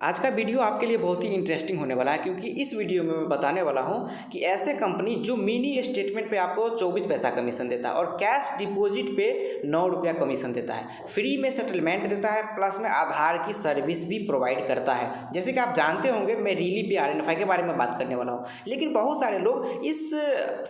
आज का वीडियो आपके लिए बहुत ही इंटरेस्टिंग होने वाला है क्योंकि इस वीडियो में मैं बताने वाला हूं कि ऐसे कंपनी जो मिनी स्टेटमेंट पे आपको 24 पैसा कमीशन देता है और कैश डिपॉजिट पे 9 रुपया कमीशन देता है, फ्री में सेटलमेंट देता है, प्लस में आधार की सर्विस भी प्रोवाइड करता है। जैसे कि आप जानते होंगे मैं रीली पे RNFI के बारे में बात करने वाला हूँ, लेकिन बहुत सारे लोग इस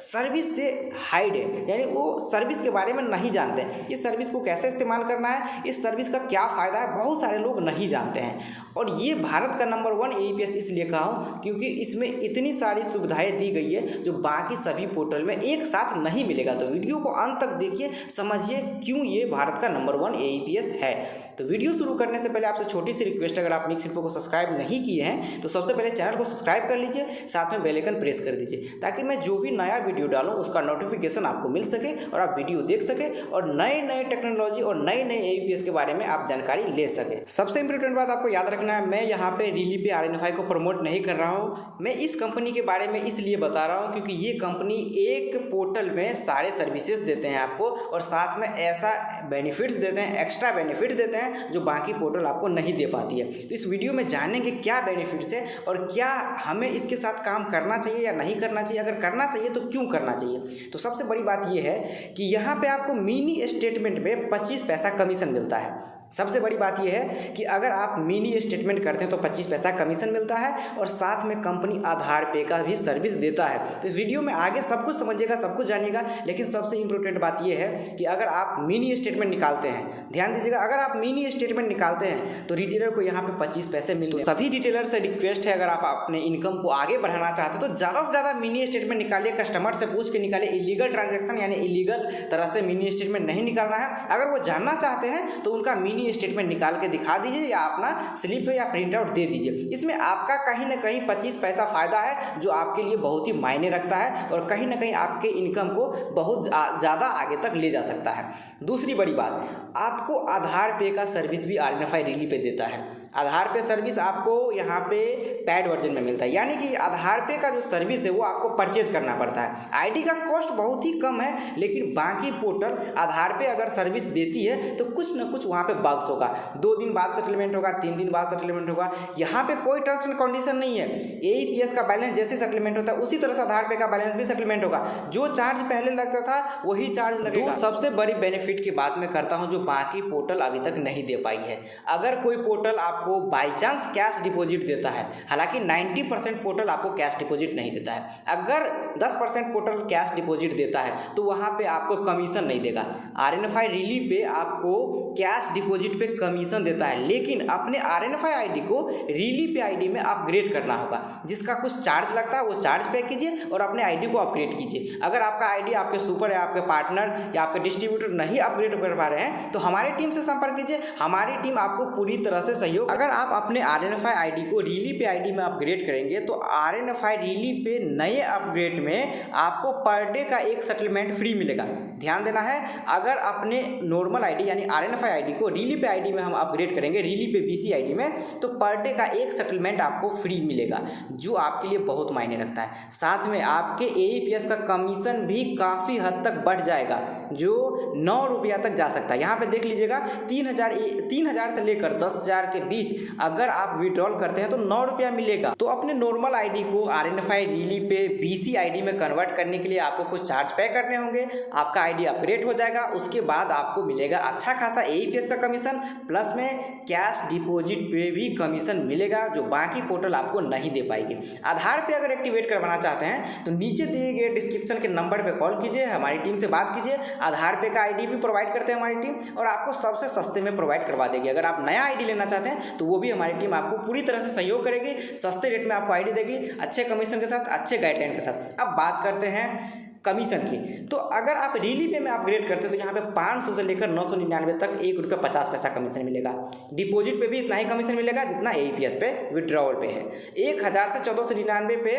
सर्विस से हाइड है, यानी वो सर्विस के बारे में नहीं जानते। इस सर्विस को कैसे इस्तेमाल करना है, इस सर्विस का क्या फ़ायदा है, बहुत सारे लोग नहीं जानते हैं। और ये भारत का नंबर 1 AEPS इसलिए कहा हूँ क्योंकि इसमें इतनी सारी सुविधाएं दी गई है जो बाकी सभी पोर्टल में एक साथ नहीं मिलेगा। तो वीडियो को अंत तक देखिए, समझिए क्यों ये भारत का नंबर 1 AEPS है। तो वीडियो शुरू करने से पहले आपसे छोटी सी रिक्वेस्ट, अगर आप मिक्स इन्फो को सब्सक्राइब नहीं किए हैं तो सबसे पहले चैनल को सब्सक्राइब कर लीजिए, साथ में बेल आइकन प्रेस कर दीजिए ताकि मैं जो भी नया वीडियो डालूं उसका नोटिफिकेशन आपको मिल सके और आप वीडियो देख सके और नए नए टेक्नोलॉजी और नए नए AEPS के बारे में आप जानकारी ले सके। सबसे इंपॉर्टेंट बात आपको याद रखना है, मैं यहाँ पे रीली पे RNFI को प्रमोट नहीं कर रहा हूँ। मैं इस कंपनी के बारे में इसलिए बता रहा हूँ क्योंकि ये कंपनी एक पोर्टल में सारे सर्विसेज देते हैं आपको और साथ में ऐसा बेनिफिट्स देते हैं, एक्स्ट्रा बेनिफिट्स देते हैं जो बाकी पोर्टल आपको नहीं दे पाती है। तो इस वीडियो में जानेंगे क्या बेनिफिट्स है और क्या हमें इसके साथ काम करना चाहिए या नहीं करना चाहिए, अगर करना चाहिए तो क्यों करना चाहिए। तो सबसे बड़ी बात यह है कि यहाँ पे आपको मिनी स्टेटमेंट में 25 पैसा कमीशन मिलता है। सबसे बड़ी बात यह है कि अगर आप मिनी स्टेटमेंट करते हैं तो 25 पैसा कमीशन मिलता है और साथ में कंपनी आधार पे का भी सर्विस देता है। तो इस वीडियो में आगे सब कुछ समझिएगा, सब कुछ जानिएगा, लेकिन सबसे इंपॉर्टेंट बात यह है कि अगर आप मिनी स्टेटमेंट निकालते हैं, ध्यान दीजिएगा, अगर आप मिनी स्टेटमेंट निकालते हैं तो रिटेलर को यहाँ पे 25 पैसे मिलते हैं। तो सभी रिटेलर से रिक्वेस्ट है, अगर आप अपने इनकम को आगे बढ़ाना चाहते हैं तो ज़्यादा से ज़्यादा मिनी स्टेटमेंट निकालिए, कस्टमर से पूछ के निकालिए। इलीगल ट्रांजेक्शन यानी इलीगल तरह से मिनी स्टेटमेंट नहीं निकालना है। अगर वो जानना चाहते हैं तो उनका मिनी स्टेटमेंट निकाल के दिखा दीजिए या अपना स्लिप है या प्रिंट आउट दे दीजिए। इसमें आपका कहीं ना कहीं 25 पैसा फायदा है जो आपके लिए बहुत ही मायने रखता है और कहीं ना कहीं आपके इनकम को बहुत ज़्यादा आगे तक ले जा सकता है। दूसरी बड़ी बात, आपको आधार पे का सर्विस भी RNFI रीली पे देता है। आधार पे सर्विस आपको यहाँ पे पेड वर्जन में मिलता है, यानी कि आधार पे का जो सर्विस है वो आपको परचेज करना पड़ता है। आईडी का कॉस्ट बहुत ही कम है, लेकिन बाकी पोर्टल आधार पे अगर सर्विस देती है तो कुछ ना कुछ वहाँ पे बग्स होगा। 2 दिन बाद सेटलमेंट होगा, 3 दिन बाद सेटलमेंट होगा। यहाँ पे कोई टर्म्स एंड कंडीशन नहीं है। AEPS का बैलेंस जैसे सेटलमेंट होता है उसी तरह से आधार पे का बैलेंस भी सेटलमेंट होगा। जो चार्ज पहले लगता था वही चार्ज लगेगा। सबसे बड़ी बेनिफिट की बात मैं करता हूँ जो बाकी पोर्टल अभी तक नहीं दे पाई है। अगर कोई पोर्टल आपको बाई चांस कैश डिपॉजिट देता है, हालांकि 90% पोर्टल आपको कैश डिपॉजिट नहीं देता है, अगर 10% पोर्टल कैश डिपॉजिट देता है तो वहाँ पे आपको कमीशन नहीं देगा। RNFI रीली पे आपको कैश डिपॉजिट पे कमीशन देता है, लेकिन अपने RNFI आईडी को रीली पे आईडी में अपग्रेड करना होगा, जिसका कुछ चार्ज लगता है वो चार्ज पे कीजिए और अपने आईडी को अपग्रेड कीजिए। अगर आपका आईडी आपके सुपर या आपके पार्टनर या आपके डिस्ट्रीब्यूटर नहीं अपग्रेड कर पा रहे हैं तो हमारी टीम से संपर्क कीजिए, हमारी टीम आपको पूरी तरह से सहयोग। अगर आप अपने RNFI आईडी को रीली पे आईडी में अपग्रेड करेंगे तो RNFI रीली पे नए अपग्रेड में आपको पर डे का एक सेटलमेंट फ्री मिलेगा। ध्यान देना है, अगर अपने नॉर्मल आईडी यानी RNFI आईडी को रीली पे आईडी में हम अपग्रेड करेंगे, रीली पे BC आईडी में, तो पर डे का एक सेटलमेंट आपको फ्री मिलेगा जो आपके लिए बहुत मायने रखता है। साथ में आपके AEPS का कमीशन भी काफ़ी हद तक बढ़ जाएगा जो 9 रुपया तक जा सकता है। यहाँ पे देख लीजिएगा 3000 से लेकर 10,000 के बीच अगर आप विड्रॉल करते हैं तो 9 रुपया मिलेगा। तो अपने नॉर्मल आईडी को RNFI रीली पे BC आईडी में कन्वर्ट करने के लिए आपको कुछ चार्ज पे करने होंगे, आपका आईडी अपग्रेड हो जाएगा, उसके बाद आपको मिलेगा अच्छा खासा AEPS का कमीशन, प्लस में कैश डिपॉजिट पे भी कमीशन मिलेगा जो बाकी पोर्टल आपको नहीं दे पाएगी। आधार पे अगर एक्टिवेट करवाना चाहते हैं तो नीचे दिए गए डिस्क्रिप्शन के नंबर पे कॉल कीजिए, हमारी टीम से बात कीजिए। आधार पे का आईडी भी प्रोवाइड करते हैं हमारी टीम और आपको सबसे सस्ते में प्रोवाइड करवा देगी। अगर आप नया आईडी लेना चाहते हैं तो वो भी हमारी टीम आपको पूरी तरह से सहयोग करेगी, सस्ते रेट में आपको आईडी देगी, अच्छे कमीशन के साथ, अच्छे गाइडलाइन के साथ। अब बात करते हैं कमीशन की। तो अगर आप रीली पे में अपग्रेड करते हैं तो यहाँ पे 500 से लेकर 999 तक ₹1.50 कमीशन मिलेगा। डिपॉजिट पे भी इतना ही कमीशन मिलेगा जितना AEPS पे विड्रॉवल पे है। 1000 से 1499 पे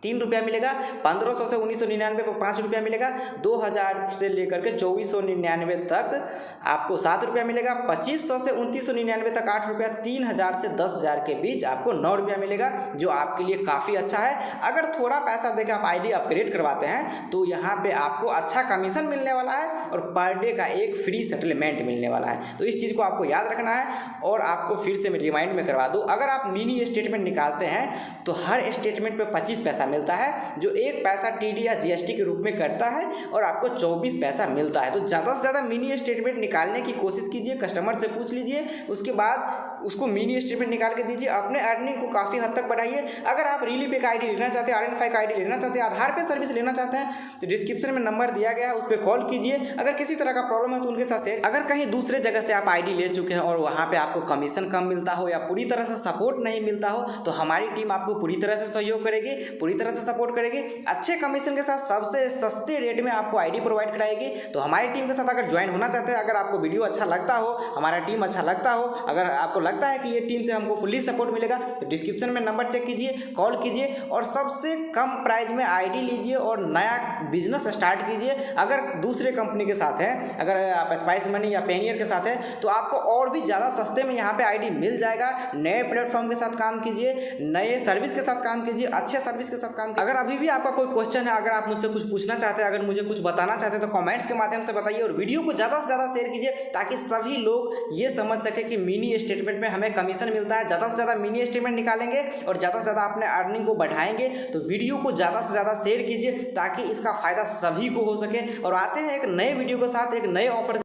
₹3 मिलेगा। 1500 से 1999 पर ₹5 मिलेगा। 2000 से लेकर के 2499 तक आपको ₹7 मिलेगा। 2500 से 2999 तक ₹8। 3000 से 10,000 के बीच आपको ₹9 मिलेगा, जो आपके लिए काफ़ी अच्छा है। अगर थोड़ा पैसा देकर आप आईडी अपग्रेड करवाते हैं तो यहाँ पे आपको अच्छा कमीशन मिलने वाला है और पर डे का एक फ्री सेटलमेंट मिलने वाला है। तो इस चीज़ को आपको याद रखना है। और आपको फिर से मैं रिमाइंड में करवा दूँ, अगर आप मिनी स्टेटमेंट निकालते हैं तो हर स्टेटमेंट पे 25 पैसा मिलता है, जो 1 पैसा टीडी या जीएसटी के रूप में कटता है और आपको 24 पैसा मिलता है। तो ज़्यादा से ज़्यादा मिनी स्टेटमेंट निकालने की कोशिश कीजिए, कस्टमर से पूछ लीजिए, उसके बाद उसको मिनी स्टेटमेंट निकाल के दीजिए। अपने अर्निंग को काफ़ी हद तक बढ़ाइए। अगर आप रिलीफ एक आईडी लेना चाहते हैं, RN5 का आईडी लेना चाहते हैं, आधार पे सर्विस लेना चाहते हैं तो डिस्क्रिप्शन में नंबर दिया गया है, उस पर कॉल कीजिए। अगर किसी तरह का प्रॉब्लम है तो उनके साथ शेयर। अगर कहीं दूसरे जगह से आप आईडी ले चुके हैं और वहाँ पे आपको कमीशन कम मिलता हो या पूरी तरह से सपोर्ट नहीं मिलता हो तो हमारी टीम आपको पूरी तरह से सहयोग करेगी, पूरी तरह से सपोर्ट करेगी। अच्छे कमीशन के साथ सबसे सस्ते रेट में आपको आईडी प्रोवाइड कराएगी। तो हमारी टीम के साथ अगर ज्वाइन होना चाहते हैं, अगर आपको वीडियो अच्छा लगता हो, हमारा टीम अच्छा लगता हो, अगर आपको लगता है कि ये टीम से हमको फुल्ली सपोर्ट मिलेगा तो डिस्क्रिप्शन में नंबर चेक कीजिए, कॉल कीजिए और सबसे कम प्राइस में आईडी लीजिए और नया बिजनेस स्टार्ट कीजिए। अगर दूसरे कंपनी के साथ है, अगर आप स्पाइस मनी या पेनियर के साथ है तो आपको और भी ज़्यादा सस्ते में यहाँ पे आईडी मिल जाएगा। नए प्लेटफॉर्म के साथ काम कीजिए, नए सर्विस के साथ काम कीजिए, अच्छे सर्विस के साथ काम कीजिए। अगर अभी भी आपका कोई क्वेश्चन है, अगर आप मुझसे कुछ पूछना चाहते हैं, अगर मुझे कुछ बताना चाहते हैं तो कमेंट्स के माध्यम से बताइए और वीडियो को ज़्यादा से ज़्यादा शेयर कीजिए ताकि सभी लोग ये समझ सके कि मिनी स्टेटमेंट में हमें कमीशन मिलता है। ज़्यादा से ज़्यादा मिनी स्टेटमेंट निकालेंगे और ज़्यादा से ज़्यादा अपने अर्निंग को बढ़ाएंगे। तो वीडियो को ज़्यादा से ज़्यादा शेयर कीजिए ताकि इसका फ़ायदा सभी को हो सके। और आते हैं एक नए वीडियो के साथ, एक नए ऑफर।